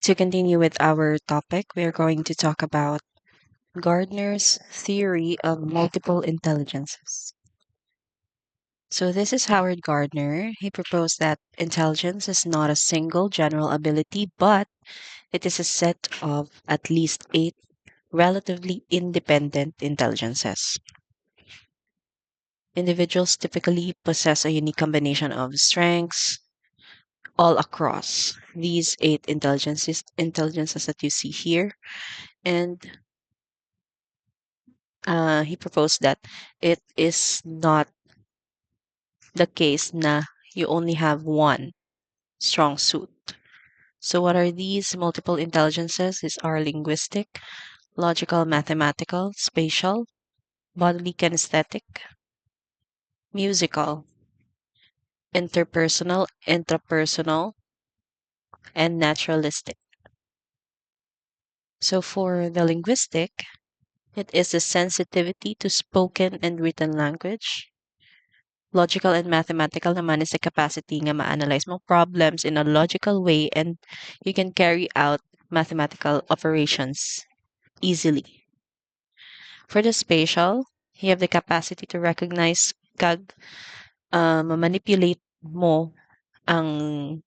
To continue with our topic, we are going to talk about Gardner's theory of multiple intelligences. So, this is Howard Gardner. He proposed that intelligence is not a single general ability, but it is a set of at least eight relatively independent intelligences. Individuals typically possess a unique combination of strengths all across these eight intelligences that you see here. And he proposed that it is not the case na you only have one strong suit. So what are these multiple intelligences? These are linguistic, logical, mathematical, spatial, bodily kinesthetic, musical, interpersonal, intrapersonal, and naturalistic. So for the linguistic, it is the sensitivity to spoken and written language. Logical and mathematical naman is the capacity nga ma-analyze mo problems in a logical way and you can carry out mathematical operations easily. For the spatial, you have the capacity to recognize kag manipulate mo ang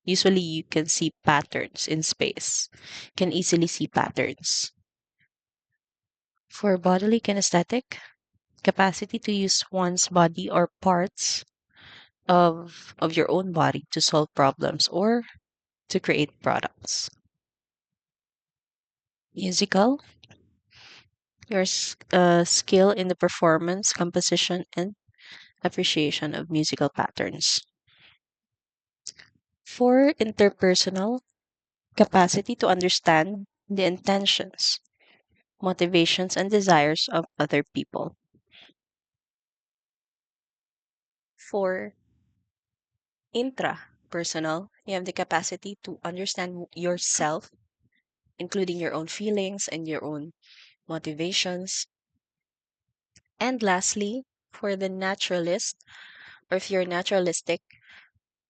usually you can see patterns in space. Can easily see patterns. For bodily kinesthetic, capacity to use one's body or parts of your own body to solve problems or to create products. Musical, your skill in the performance, composition, and appreciation of musical patterns. For interpersonal, capacity to understand the intentions, motivations, and desires of other people. For intrapersonal, you have the capacity to understand yourself, including your own feelings and your own motivations. And lastly, for the naturalist, or if you're naturalistic,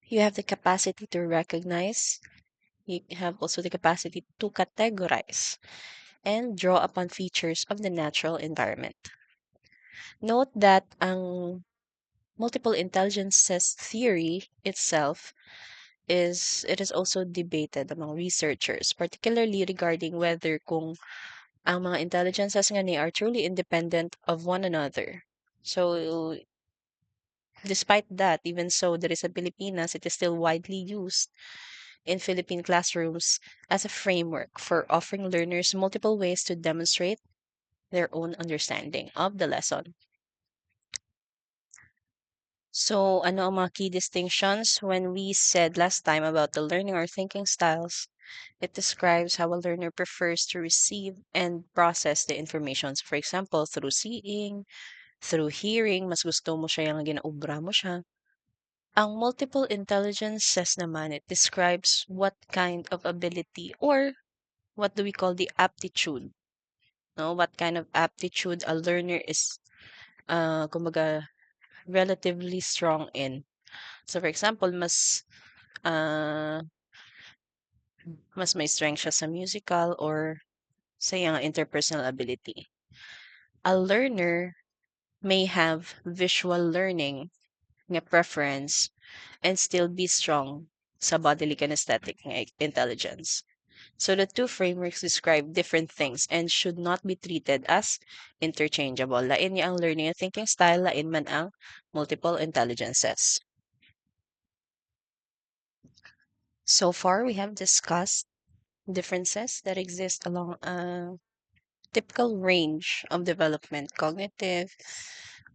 you have the capacity to recognize, you have also the capacity to categorize and draw upon features of the natural environment. Note that ang multiple intelligences theory itself is also debated among researchers, particularly regarding whether kung ang mga intelligences nga ni are truly independent of one another. So despite that, even so, there is a Pilipinas, it is still widely used in Philippine classrooms as a framework for offering learners multiple ways to demonstrate their own understanding of the lesson. So, ano ang mga key distinctions when we said last time about the learning or thinking styles? It describes how a learner prefers to receive and process the information. So, for example, through seeing, through hearing, mas gusto mo siya yung ginaobra mo siya. Ang multiple intelligences naman, it describes what kind of ability or what do we call the aptitude, no? What kind of aptitude a learner is, kumbaga, relatively strong in. So, for example, uh, mas may strength siya sa musical or sa iyang interpersonal ability. A learner may have visual learning nga preference and still be strong sa bodily kinesthetic nga intelligence. So the two frameworks describe different things and should not be treated as interchangeable. Lain niya ang learning and thinking style, lain man ang multiple intelligences. So far, we have discussed differences that exist along a typical range of development, cognitive,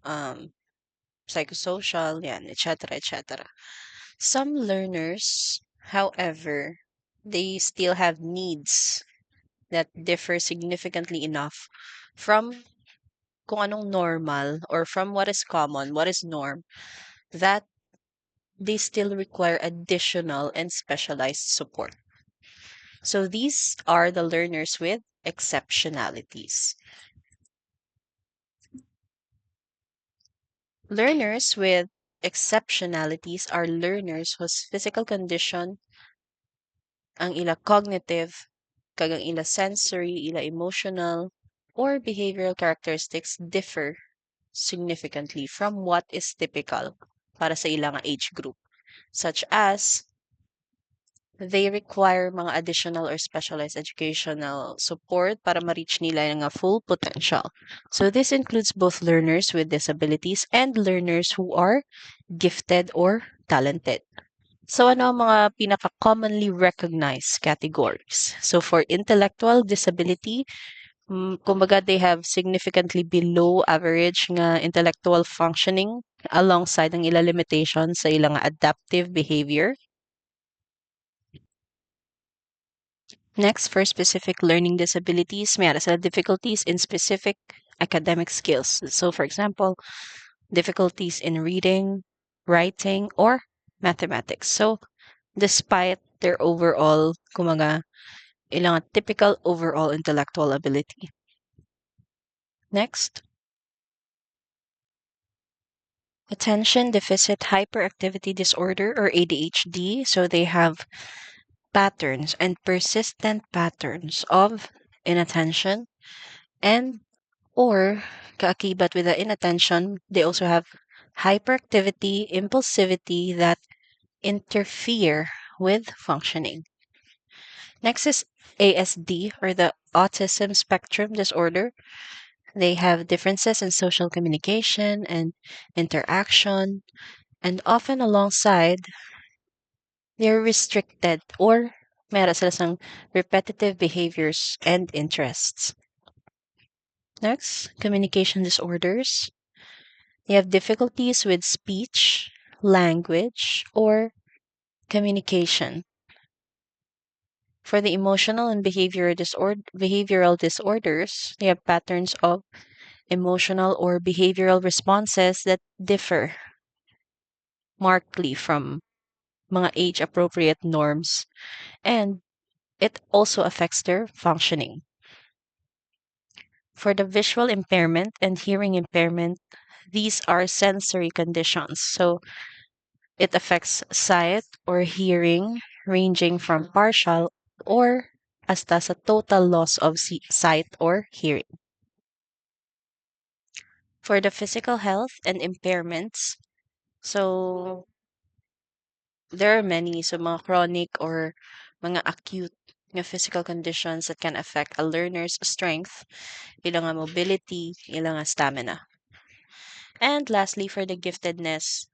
um, psychosocial, yan, etc., etc. Some learners, however, they still have needs that differ significantly enough from kung anong normal or from what is common, what is norm, that they still require additional and specialized support. So these are the learners with exceptionalities. Learners with exceptionalities are learners whose physical condition ang ila cognitive, kag ang ila sensory, ila emotional, or behavioral characteristics differ significantly from what is typical para sa ilang age group, such as they require mga additional or specialized educational support para ma-reach nila yung full potential. So this includes both learners with disabilities and learners who are gifted or talented. So ano ang mga pinaka-commonly recognized categories? So for intellectual disability, kumbaga they have significantly below average nga intellectual functioning alongside ang ilang limitations sa ilang adaptive behavior. Next, for specific learning disabilities, may sila difficulties in specific academic skills. So for example, difficulties in reading, writing, or mathematics. So despite their overall, kumaga, ilang typical overall intellectual ability. Next, attention deficit hyperactivity disorder or ADHD. So they have patterns and persistent patterns of inattention and or kaakibat with the inattention, they also have hyperactivity, impulsivity that interfere with functioning. Next is ASD or the autism spectrum disorder. They have differences in social communication and interaction, and often alongside, they're restricted or meron sila sang repetitive behaviors and interests. Next, communication disorders. They have difficulties with speech, language, or communication. For the emotional and behavioral disorders, they have patterns of emotional or behavioral responses that differ markedly from mga age-appropriate norms, and it also affects their functioning. For the visual impairment and hearing impairment, these are sensory conditions. So it affects sight or hearing, ranging from partial or hasta sa total loss of sight or hearing. For the physical health and impairments, so there are many, so mga chronic or mga acute nga physical conditions that can affect a learner's strength, ilang nga mobility, ilang nga stamina. And lastly, for the giftedness,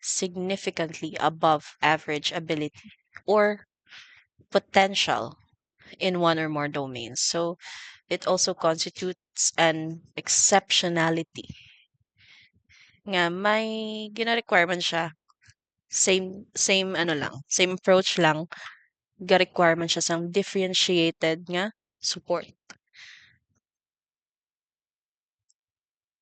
significantly above average ability or potential in one or more domains. So it also constitutes an exceptionality nga may gina-requirement siya. Same ano lang, same approach lang, ga-requirement siya sang differentiated nga support.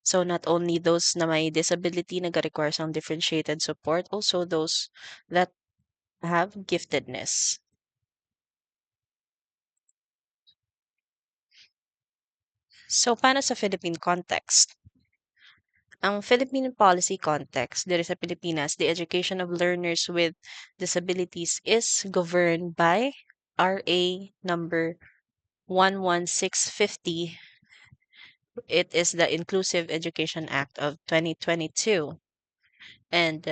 So not only those na may disability na ga-require sang differentiated support, also those that have giftedness. So paano sa Philippine context? Ang Philippine policy context dito sa Pilipinas, the education of learners with disabilities is governed by RA number 11650. It is the Inclusive Education Act of 2022. And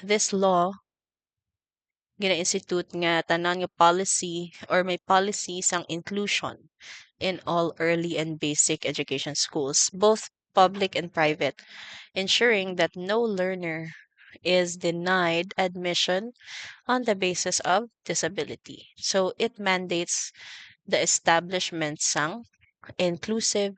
this law gina-institute nga tanan nga policy or may policy sang inclusion in all early and basic education schools, both public and private, ensuring that no learner is denied admission on the basis of disability. So it mandates the establishment sang inclusive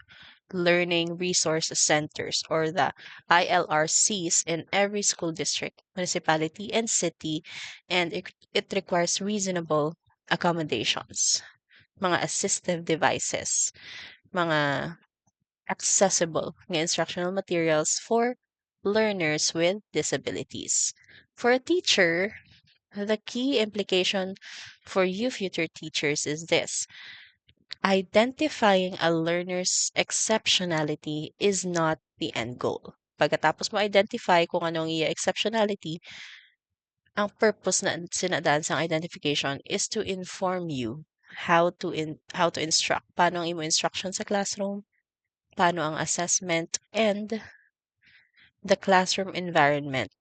learning resource centers or the ILRCs in every school district, municipality, and city, and it requires reasonable accommodations, mga assistive devices, mga accessible nga instructional materials for learners with disabilities. For a teacher, the key implication for you future teachers is this: identifying a learner's exceptionality is not the end goal. Pagkatapos mo identify kung anong iya exceptionality, Ang purpose na sinadaan sa identification is to inform you how to instruct. Paano ang imo instruction sa classroom, paano ang assessment, and the classroom environment.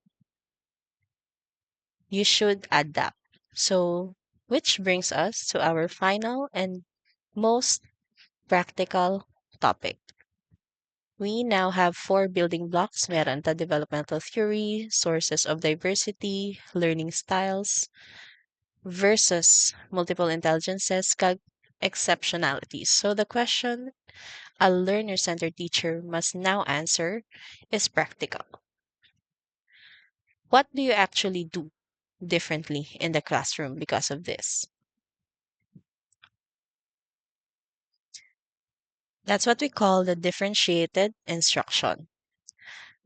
You should adapt. So, which brings us to our final and most practical topic. We now have four building blocks. Meron ta developmental theory, sources of diversity, learning styles, versus multiple intelligences, kag exceptionalities. So the question a learner-centered teacher must now answer is practical. What do you actually do differently in the classroom because of this? That's what we call the differentiated instruction.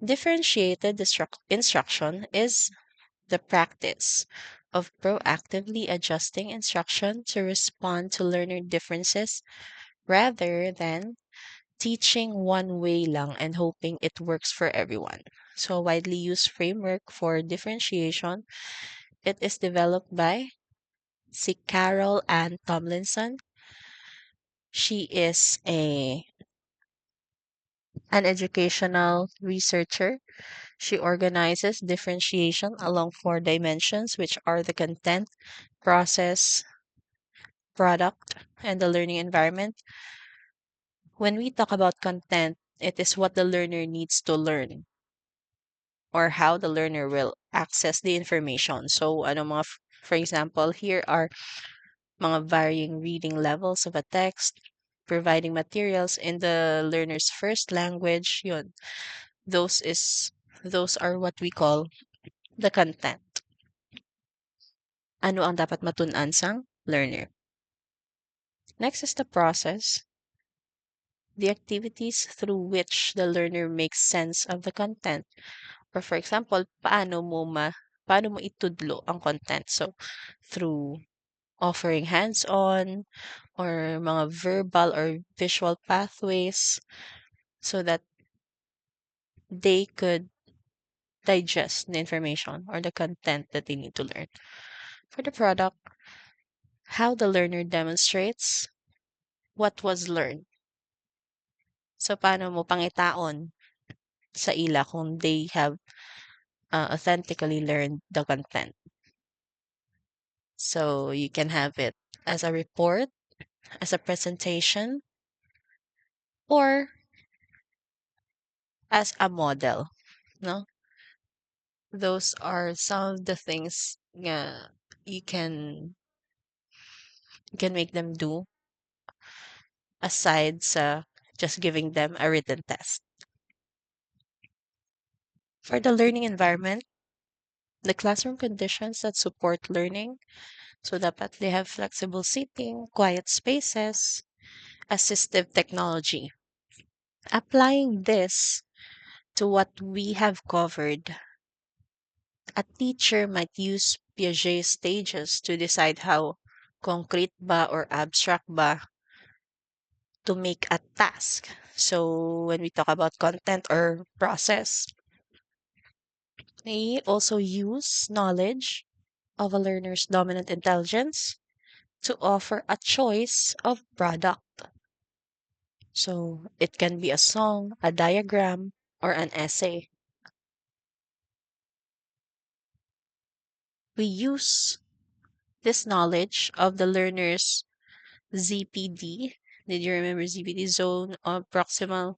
Differentiated instruction is the practice of proactively adjusting instruction to respond to learner differences rather than teaching one way lang and hoping it works for everyone. So, a widely used framework for differentiation. It is developed by si Carol Ann Tomlinson. She is an educational researcher. She organizes differentiation along four dimensions, which are the content, process, product, and the learning environment. When we talk about content, it is what the learner needs to learn or how the learner will access the information. So, for example, here are mga varying reading levels of a text, providing materials in the learner's first language. Yun. Those is those are what we call the content. Ano ang dapat matun-an sang learner? Next is the process, the activities through which the learner makes sense of the content. Or for example, paano mo itudlo ang content? So, through offering hands-on or mga verbal or visual pathways so that they could digest the information or the content that they need to learn. For the product, how the learner demonstrates what was learned. So, paano mo pangitaon sa ila kung they have authentically learned the content. So, you can have it as a report, as a presentation, or as a model, no? Those are some of the things you can you can make them do aside sa just giving them a written test. For the learning environment, the classroom conditions that support learning, so dapat they have flexible seating, quiet spaces, assistive technology. Applying this to what we have covered, a teacher might use Piaget stages to decide how concrete ba or abstract ba to make a task. So when we talk about content or process, they also use knowledge of a learner's dominant intelligence to offer a choice of product. So it can be a song, a diagram, or an essay. We use this knowledge of the learner's ZPD. Did you remember ZPD, zone of proximal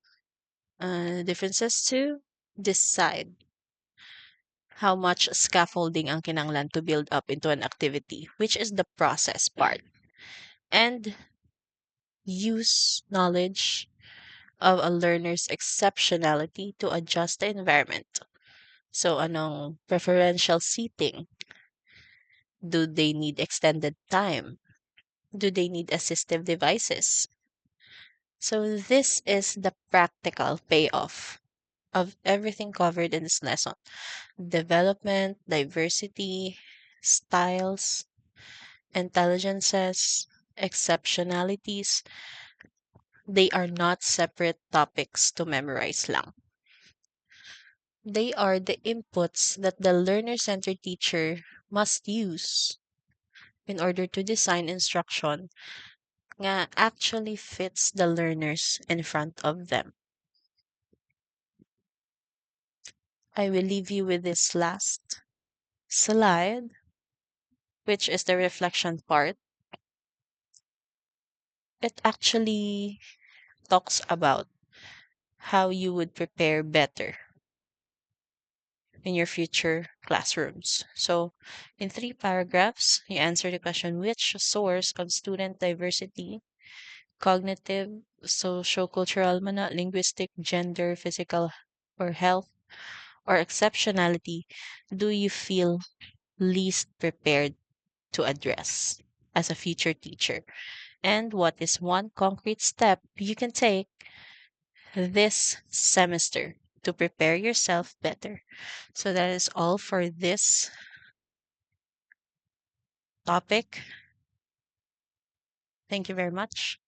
differences, to decide how much scaffolding ang kinanglan to build up into an activity, which is the process part, and use knowledge of a learner's exceptionality to adjust the environment. So, anong preferential seating? Do they need extended time? Do they need assistive devices? So, this is the practical payoff of everything covered in this lesson: development, diversity, styles, intelligences, exceptionalities. They are not separate topics to memorize lang. They are the inputs that the learner centered teacher must use in order to design instruction nga actually fits the learners in front of them. I will leave you with this last slide, which is the reflection part. It actually talks about how you would prepare better in your future classrooms. So, in 3 paragraphs, you answer the question: which source of student diversity, cognitive, socio-cultural, linguistic, gender, physical, or health, or exceptionality do you feel least prepared to address as a future teacher? And what is one concrete step you can take this semester to prepare yourself better? So that is all for this topic. Thank you very much.